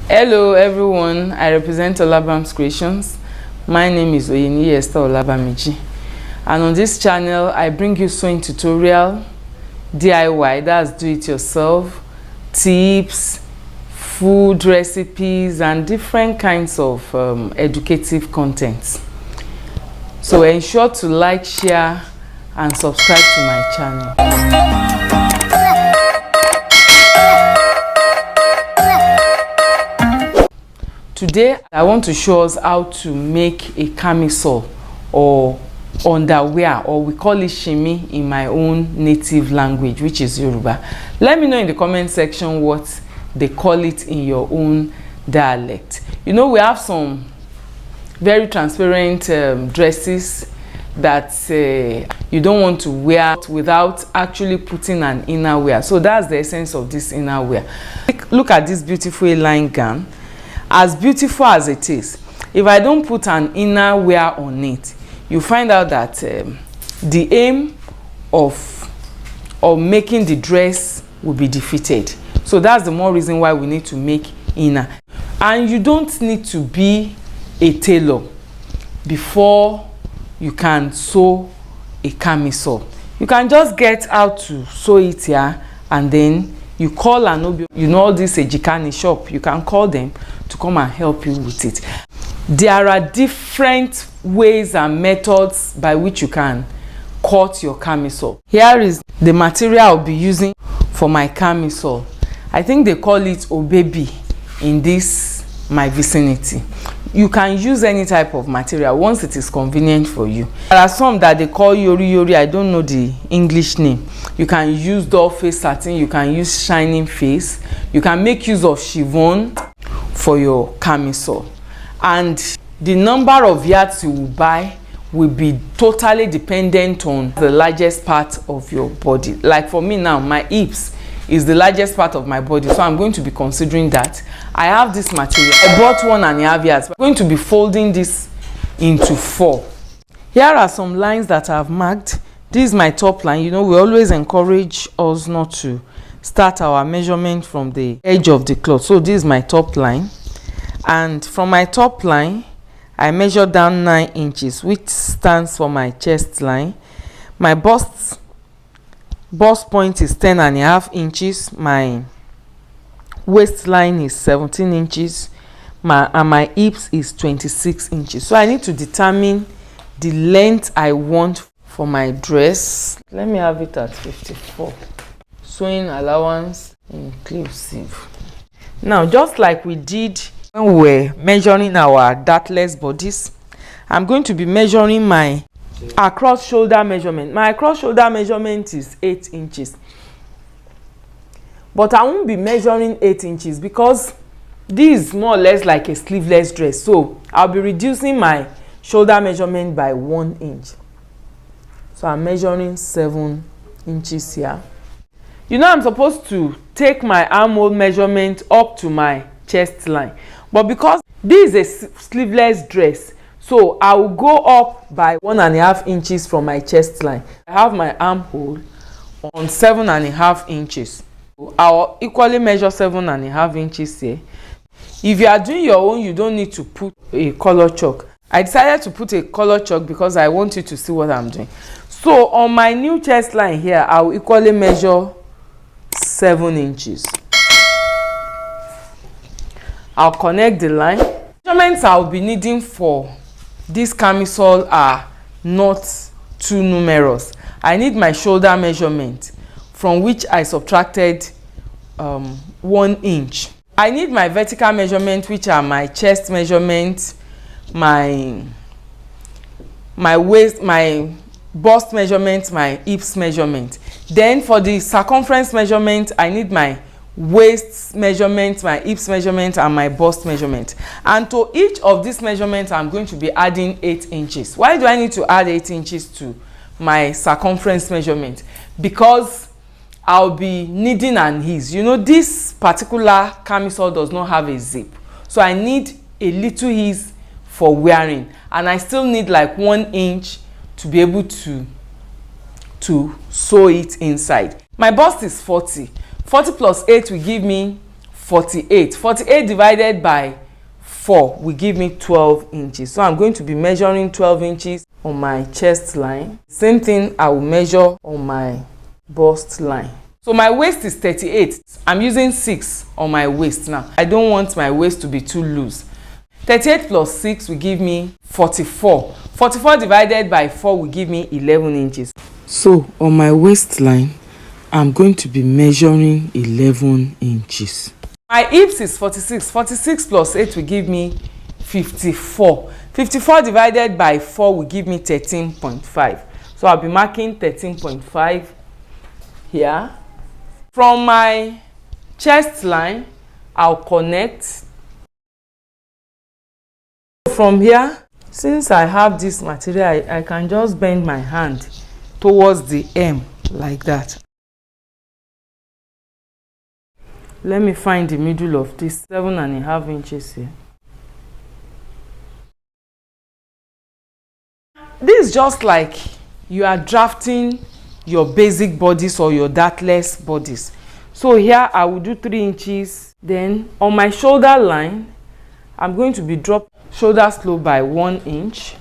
Hello everyone, I represent Olabam's Creations. My name is Oyeni Esther Olabamiji, and on this channel I bring you sewing tutorial, DIY, that's do it yourself, tips, food recipes, and different kinds of educative content. So ensure to like, share, and subscribe to my channel. Today I want to show us how to make a camisole or underwear, or we call it shimi in my own native language, which is Yoruba. Let me know in the comment section what they call it in your own dialect. You know, we have some very transparent dresses that you don't want to wear without actually putting an inner wear. So that's the essence of this inner wear. Look at this beautiful A-line gown. As beautiful as it is, if I don't put an inner wear on it, you find out that the aim of making the dress will be defeated. So that's the more reason why we need to make inner. And you don't need to be a tailor before you can sew a camisole. You can just get out to sew it here, and then you call an obi, you know, all this ejikani shop, you can call them to come and help you with it. There are different ways and methods by which you can cut your camisole. Here is the material I'll be using for my camisole. I think they call it obebi in this my vicinity. You can use any type of material once it is convenient for you. There are some that they call yori yori. I don't know the English name. You can use doll face satin, you can use shining face, you can make use of chiffon for your camisole. And the number of yards you will buy will be totally dependent on the largest part of your body. Like for me now, my hips is the largest part of my body, so I'm going to be considering that. I have this material. I bought 1.5 yards. I'm going to be folding this into 4. Here are some lines that I've marked. This is my top line. You know, we always encourage us not to start our measurement from the edge of the cloth. So this is my top line, and from my top line I measure down 9 inches, which stands for my chest line. My bust point is 10.5 inches. My waistline is 17 inches. And my hips is 26 inches. So I need to determine the length I want for my dress. Let me have it at 54. Sewing allowance inclusive. Now, just like we did when we were measuring our dartless bodies, I'm going to be measuring my across shoulder measurement. My across shoulder measurement is 8 inches. But I won't be measuring 8 inches because this is more or less like a sleeveless dress. So I'll be reducing my shoulder measurement by 1 inch. So I'm measuring 7 inches here. You know, I'm supposed to take my armhole measurement up to my chest line. But because this is a sleeveless dress, so I will go up by 1.5 inches from my chest line. I have my armhole on 7.5 inches. I'll equally measure 7.5 inches here. If you are doing your own, you don't need to put a color chalk. I decided to put a color chalk because I want you to see what I'm doing. So on my new chest line here, I will equally measure 7 inches. I'll connect the line. Measurements I'll be needing for this camisole are not too numerous. I need my shoulder measurement, from which I subtracted 1 inch. I need my vertical measurement, which are my chest measurement, my waist, my bust measurement, my hips measurement. Then for the circumference measurement, I need my waist measurement, my hips measurement, and my bust measurement. And to each of these measurements, I'm going to be adding 8 inches. Why do I need to add 8 inches to my circumference measurement? Because I'll be needing an ease. You know, this particular camisole does not have a zip, so I need a little ease for wearing, and I still need like 1 inch to be able to sew it inside. My bust is 40. 40 plus 8 will give me 48. 48 divided by 4 will give me 12 inches. So I'm going to be measuring 12 inches on my chest line. Same thing I will measure on my bust line. So my waist is 38. I'm using 6 on my waist now. I don't want my waist to be too loose. 38 plus 6 will give me 44. 44 divided by 4 will give me 11 inches. So on my waistline, I'm going to be measuring 11 inches. My hips is 46. 46 plus 8 will give me 54. 54 divided by 4 will give me 13.5. So I'll be marking 13.5 here. From my chest line, I'll connect. From here, since I have this material, I can just bend my hand towards the hem like that. Let me find the middle of this 7.5 inches here. This is just like you are drafting your basic bodies or your dartless bodies. So here I will do 3 inches. Then on my shoulder line, I'm going to be drop shoulder slope by 1 inch.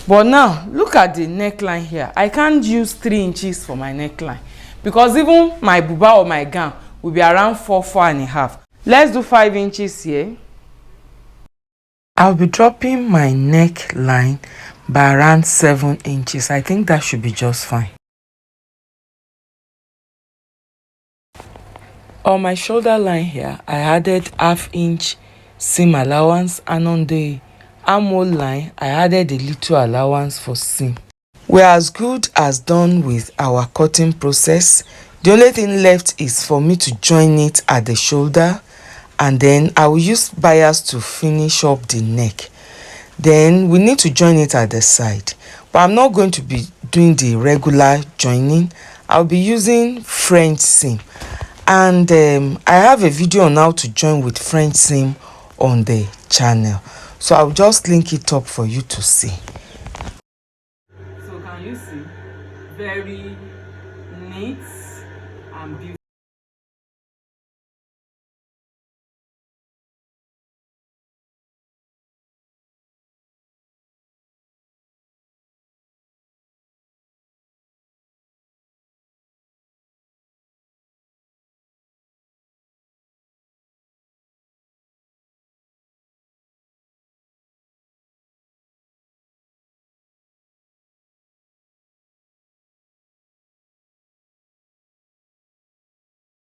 But now look at the neckline here. I can't use 3 inches for my neckline because even my buba or my gown will be around 4.5. Let's do 5 inches here. I'll be dropping my neckline by around 7 inches. I think that should be just fine. On my shoulder line here, I added 1/2 inch seam allowance, and on the armhole line, I added a little allowance for seam. We're as good as done with our cutting process. The only thing left is for me to join it at the shoulder, and then I will use bias to finish up the neck. Then we need to join it at the side, but I'm not going to be doing the regular joining. I'll be using French seam, and I have a video on how to join with French seam on the channel, so I'll just link it up for you to see.